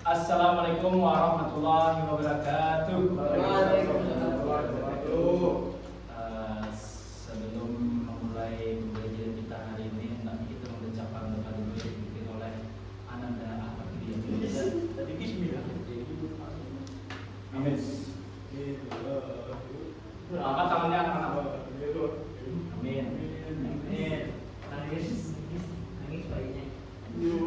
Assalamualaikum warahmatullahi wabarakatuh. Waalaikumsalam warahmatullahi wabarakatuh. Sebelum memulai pembelajaran kita hari ini, nanti kita mengucapkan doa dulu yang dipimpin oleh Ananda Ahmad Dia. Tadi bismillah. Amin. Angkat tangannya anak-anak. Amin. Amin. Nangis bayinya. Amin.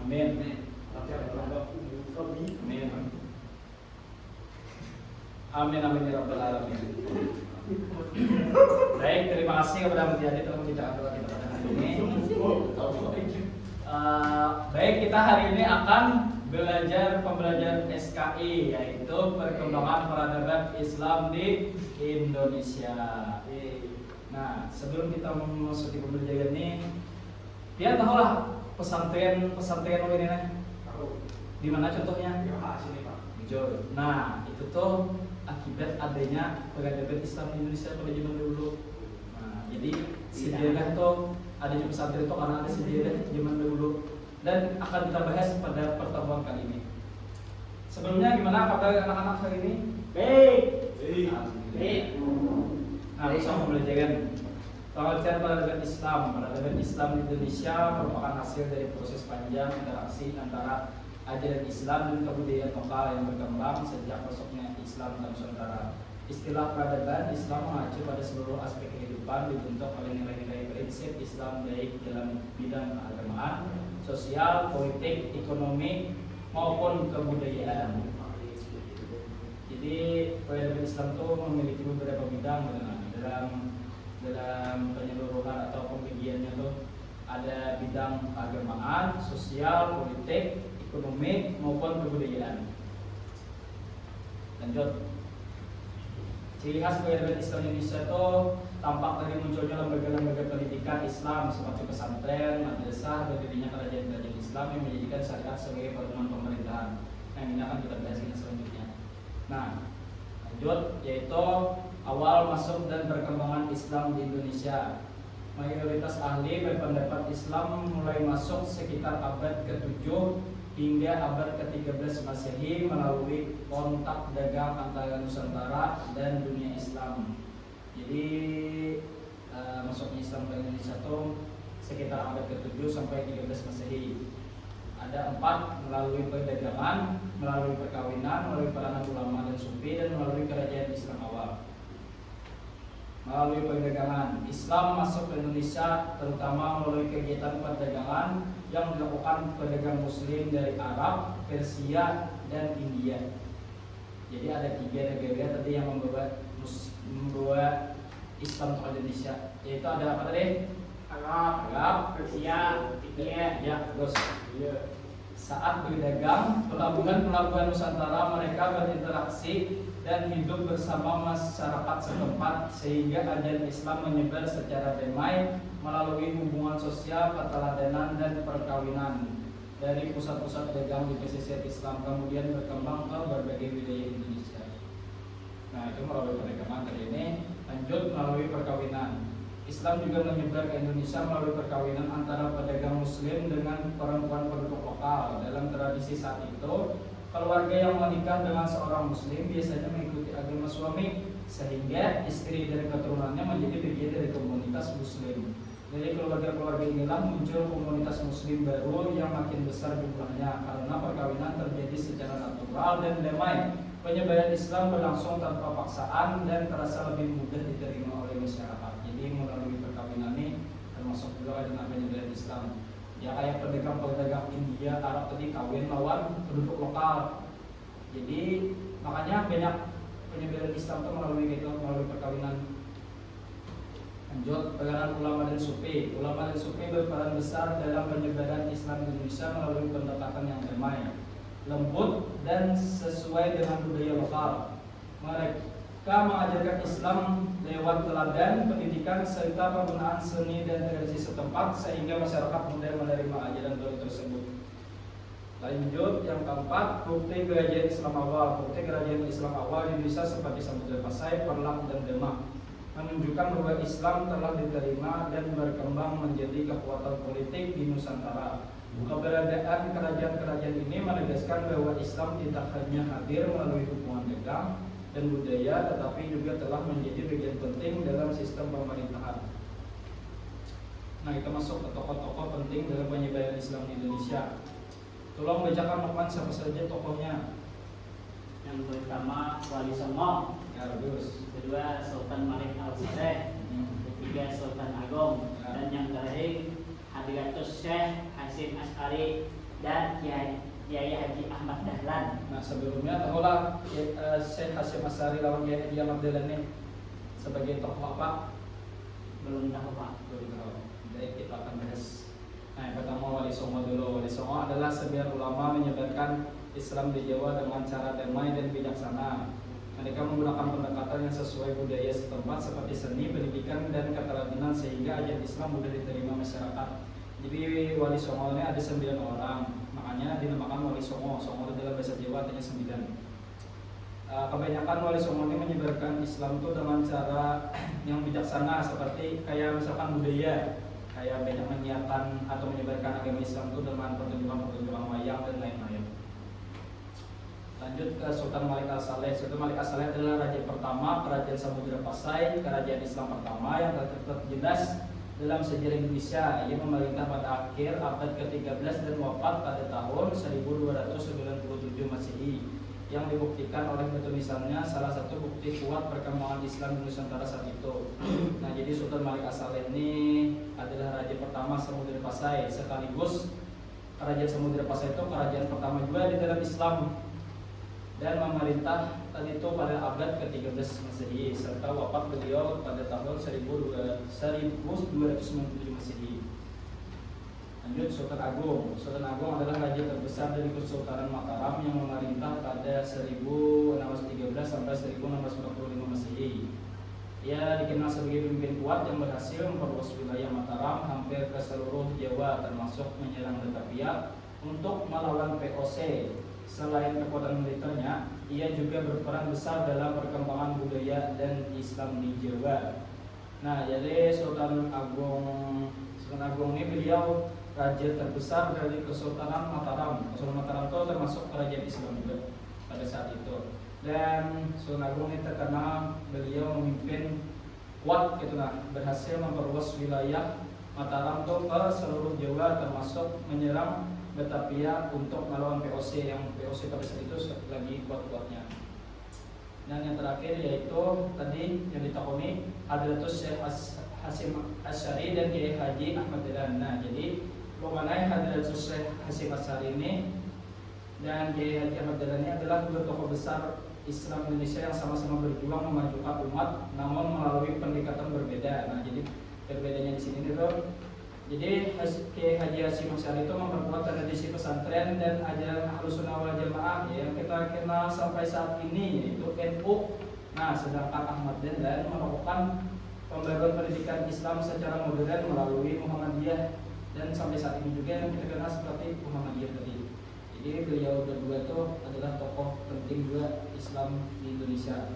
Amin. Amin. Amin amin ya rabbal alamin. Baik, terima kasih kepada Mutia Adit telah membicarakan doa kita pada hari ini. Baik, kita hari ini akan belajar pembelajaran SKI, yaitu perkembangan peradaban Islam di Indonesia. Nah, sebelum kita memasuki pembelajaran ini, dia tahulah pesantren ini nih. Di mana contohnya? Nah, itu tuh akibat adanya peradaban Islam di Indonesia pada zaman dulu. Nah, jadi sejarah tuh adanya pesantren itu karena ada sejarah zaman dulu dan akan kita bahas pada pertemuan kali ini. Sebelumnya gimana kabar anak-anak hari ini? Baik. Baik. Nah, langsung pembelajaran. Pengertian peradaban Islam. Peradaban Islam di Indonesia merupakan hasil dari proses panjang interaksi antara ajaran Islam dan kebudayaan lokal yang berkembang sejak masuknya Islam ke Nusantara. Istilah peradaban Islam mengacu pada seluruh aspek kehidupan dibentuk oleh nilai-nilai prinsip Islam baik dalam bidang keagamaan, sosial, politik, ekonomi maupun kebudayaan. Jadi peradaban Islam itu memiliki beberapa bidang dalam penyeluruhan atau pembagiannya tuh ada bidang keagamaan, sosial, politik, ekonomi maupun kebudayaan. Lanjut. Ciri khas peradaban Islam Indonesia itu tampak dari munculnya lembaga-lembaga pendidikan Islam seperti pesantren, madrasah, berdirinya kerajaan-kerajaan Islam yang menjadikan syariat sebagai pedoman pemerintahan. Nah, ini akan kita bahas selanjutnya. Nah, lanjut yaitu awal masuk dan perkembangan Islam di Indonesia. Mayoritas ahli berpendapat Islam mulai masuk sekitar abad ke-7 hingga abad ke-13 Masehi melalui kontak dagang antara Nusantara dan dunia Islam. Jadi masuknya Islam ke Indonesia itu sekitar abad ke-7 sampai 13 Masehi. Ada 4, melalui perdagangan, melalui perkawinan, melalui peranan ulama dan sufi, dan melalui kerajaan Islam awal. Melalui perdagangan, Islam masuk ke Indonesia terutama melalui kegiatan perdagangan yang dilakukan pedagang Muslim dari Arab, Persia, dan India. Jadi ada 3 negara tadi yang membawa Islam ke Indonesia, yaitu ada apa tadi? Arab, Persia, India. Ya, terus. Saat berdagang, pelabuhan-pelabuhan Nusantara mereka berinteraksi dan hidup bersama masyarakat setempat sehingga ajaran Islam menyebar secara damai melalui hubungan sosial, keteladanan dan perkawinan dari pusat-pusat dagang di pesisir Islam kemudian berkembang ke berbagai wilayah Indonesia. Nah, itu melalui perdagangan dari ini. Lanjut melalui perkawinan. Islam juga menyebar ke Indonesia melalui perkawinan antara pedagang Muslim dengan perempuan penduduk lokal. Dalam tradisi saat itu, keluarga yang menikah dengan seorang Muslim biasanya mengikuti agama suami, sehingga istri dan keturunannya menjadi bagian dari komunitas Muslim. Dari keluarga-keluarga inilah muncul komunitas Muslim baru yang makin besar jumlahnya karena perkawinan terjadi secara natural dan damai. Penyebaran Islam berlangsung tanpa paksaan dan terasa lebih mudah diterima oleh masyarakat. Jadi melalui perkawinan ini termasuk juga dengan penyebaran Islam. Ya kayak pedagang-pedagang India, Arab tadi kawin lawan penduduk lokal. Jadi makanya banyak penyebaran Islam itu melalui perkawinan. Lanjut, peranan ulama dan sufi. Ulama dan sufi berperan besar dalam penyebaran Islam di Indonesia melalui pendekatan yang damai, lembut dan sesuai dengan budaya lokal. Mereka mengajarkan Islam lewat teladan, pendidikan, serta penggunaan seni dan tradisi setempat sehingga masyarakat mudah menerima ajaran baru tersebut. Lanjut yang keempat, bukti kerajaan Islam awal. Bukti kerajaan Islam awal di Indonesia seperti Samudra Pasai, Perlak, dan Demak menunjukkan bahwa Islam telah diterima dan berkembang menjadi kekuatan politik di Nusantara. Keberadaan kerajaan-kerajaan ini menegaskan bahwa Islam tidak hanya hadir melalui hubungan dagang dan budaya, tetapi juga telah menjadi bagian penting dalam sistem pemerintahan. Nah, kita masuk ke tokoh-tokoh penting dalam penyebaran Islam di Indonesia. Tolong bacakan Lukman siapa saja tokohnya. Yang pertama Wali Songo, Ya, bagus. kedua Sultan Malik Al-Saleh, ketiga Sultan Agung, Ya. dan yang terakhir Hadiratus Syekh Hasyim Asy'ari dan Kiai Haji Ahmad Dahlan. Nah, sebelumnya tahulah Syekh Hasyim Asy'ari lawan Kiai Haji Ahmad Dahlan ini sebagai tokoh apa? Belum tahu Pak. Belum tahu. Jadi kita akan bahas. Nah, yang pertama Wali Songo dulu. Wali Songo adalah sembilan ulama menyebarkan Islam di Jawa dengan cara damai dan bijaksana. Mereka menggunakan pendekatan yang sesuai budaya setempat seperti seni, pendidikan, dan keteladanan sehingga ajaran Islam mudah diterima masyarakat. Jadi Wali Songo ini ada 9 orang, makanya dinamakan Wali Songo. Songo adalah bahasa Jawa artinya 9. Kebanyakan Wali Songo ini menyebarkan Islam itu dengan cara yang bijaksana seperti kayak misalkan budaya, kayak banyak menyiapkan atau menyebarkan agama Islam itu dengan pertunjukan-pertunjukan wayang dan lain-lain. Lanjut ke Sultan Malik Al-Saleh. Sultan Malik Al-Saleh adalah raja pertama Kerajaan Samudra Pasai, kerajaan Islam pertama yang tercatat jelas dalam sejarah Indonesia. Ia memerintah pada akhir abad ke-13 dan wafat pada tahun 1297 Masehi. Yang dibuktikan oleh batu nisannya salah satu bukti kuat perkembangan Islam di Nusantara saat itu. Nah, jadi Sultan Malik As-Saleh ini adalah raja pertama Samudra Pasai, sekaligus kerajaan Samudra Pasai itu kerajaan pertama juga di dalam Islam dan memerintah tadi itu pada abad ke-13 Masehi serta wafat beliau pada tahun 1297 Masehi. Lanjut Sultan Agung. Sultan Agung adalah raja terbesar dari Kesultanan Mataram yang memerintah pada 1613 sampai 1645 Masehi. Ia dikenal sebagai pemimpin kuat yang berhasil memperluas wilayah Mataram hampir ke seluruh Jawa termasuk menyerang Batavia untuk melawan VOC. Selain kekuatan militernya, ia juga berperan besar dalam perkembangan budaya dan Islam di Jawa. Nah, jadi Sultan Agung ini beliau raja terbesar dari Kesultanan Mataram. Kesultanan Mataram itu termasuk kerajaan Islam juga pada saat itu. Dan Sultan Agung ini terkenal beliau memimpin kuat gitu nah, berhasil memperluas wilayah Mataram itu ke seluruh Jawa termasuk menyerang Batavia untuk melawan VOC yang VOC pada saat itu lagi kuat-kuatnya. Dan yang terakhir yaitu tadi yang ditakoni Hadiratus Syekh Hasyim Asy'ari dan Kiai Haji Ahmad Dahlan. Nah, jadi mengenai Hadiratus Syekh Hasyim Asy'ari ini dan Kiai Haji Ahmad Dahlan ini adalah dua tokoh besar Islam Indonesia yang sama-sama berjuang memajukan umat namun melalui pendekatan berbeda. Nah, jadi perbedaannya di sini itu jadi Kiai Haji Hasyim Asy'ari itu memperkuat tradisi pesantren dan ajaran Ahlus Sunnah wal Jamaah yang kita kenal sampai saat ini yaitu NU. Nah, sedangkan Ahmad Dahlan melakukan pembaruan pendidikan Islam secara modern melalui Muhammadiyah dan sampai saat ini juga yang kita kenal seperti Muhammadiyah tadi. Jadi beliau berdua itu adalah tokoh penting juga Islam di Indonesia.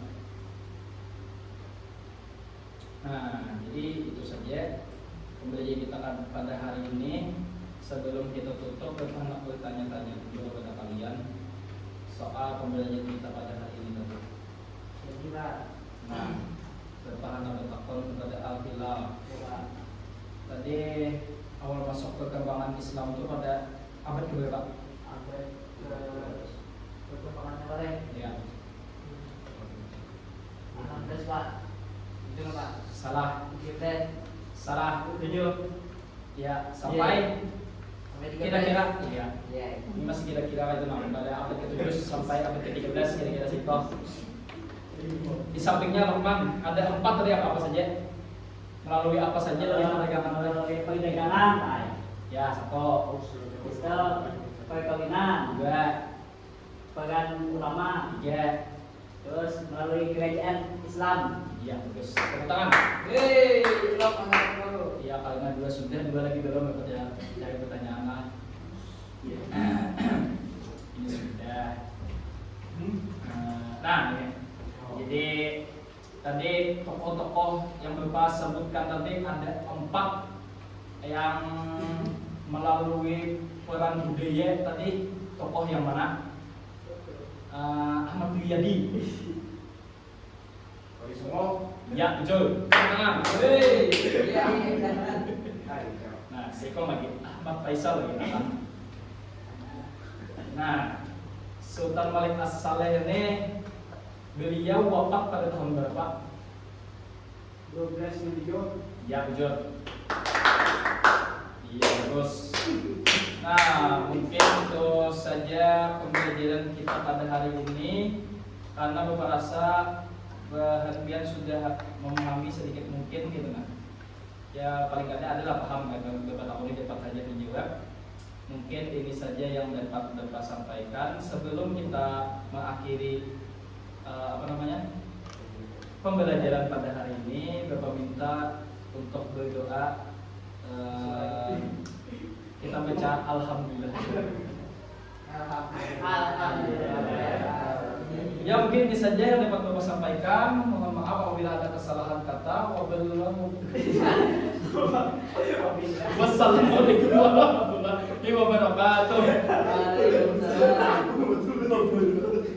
Nah, jadi itu saja pembelajaran kita pada hari ini. Sebelum kita tutup, aku tanya-tanya dulu kepada kalian soal pembelajaran kita pada hari ini tadi. Nah, bertahan atau takon kepada Al-Hilal. Tadi awal masuk perkembangan Islam itu pada abad keberapa? Abad perkembangan Saleh. Ya. 16 Pak. Itu Pak. Salah. Kita Salah. 7. Ya, sampai kira-kira iya. Iya. Ini masih kira-kira itu namanya pada abad ke-7 sampai abad ke-13 kira-kira situ. Di sampingnya Lukman ada 4 tadi apa saja? Melalui apa saja Melalui perdagangan, Pak. Ya, 1. Kita perkawinan, 2. peran ulama, 3. terus melalui kerajaan Islam. Iya, bagus. Tepuk tangan. Yeay, Lukman. Iya, kalian 2 sudah, 2 lagi belum dari pertanyaan. Ini sudah. Nah, ini. Jadi tadi tokoh-tokoh yang Bapak sebutkan tadi ada 4 yang melalui peran budaya tadi. Tokoh yang mana? Ahmad Riyadi. Ya, betul. Tangan. Nah, Seko lagi Ahmad Faisal lagi nama. Nah, Sultan Malik As-Saleh ini beliau wafat pada tahun berapa? 12 miliar. Ya, betul. Iya, bagus. Nah, mungkin itu saja pembelajaran kita pada hari ini. Karena Bapak rasa kalian sudah memahami sedikit mungkin gitu kan. Ya paling tidak adalah paham kan Bapak tahun ini dapat saja menjawab. Mungkin ini saja yang dapat Bapak sampaikan sebelum kita mengakhiri pembelajaran pada hari ini. Bapak minta untuk berdoa. Kita baca Alhamdulillah. Ya mungkin ini saja yang dapat Bapak sampaikan. Mohon maaf apabila ada kesalahan kata. Wassalamualaikum warahmatullahi wabarakatuh.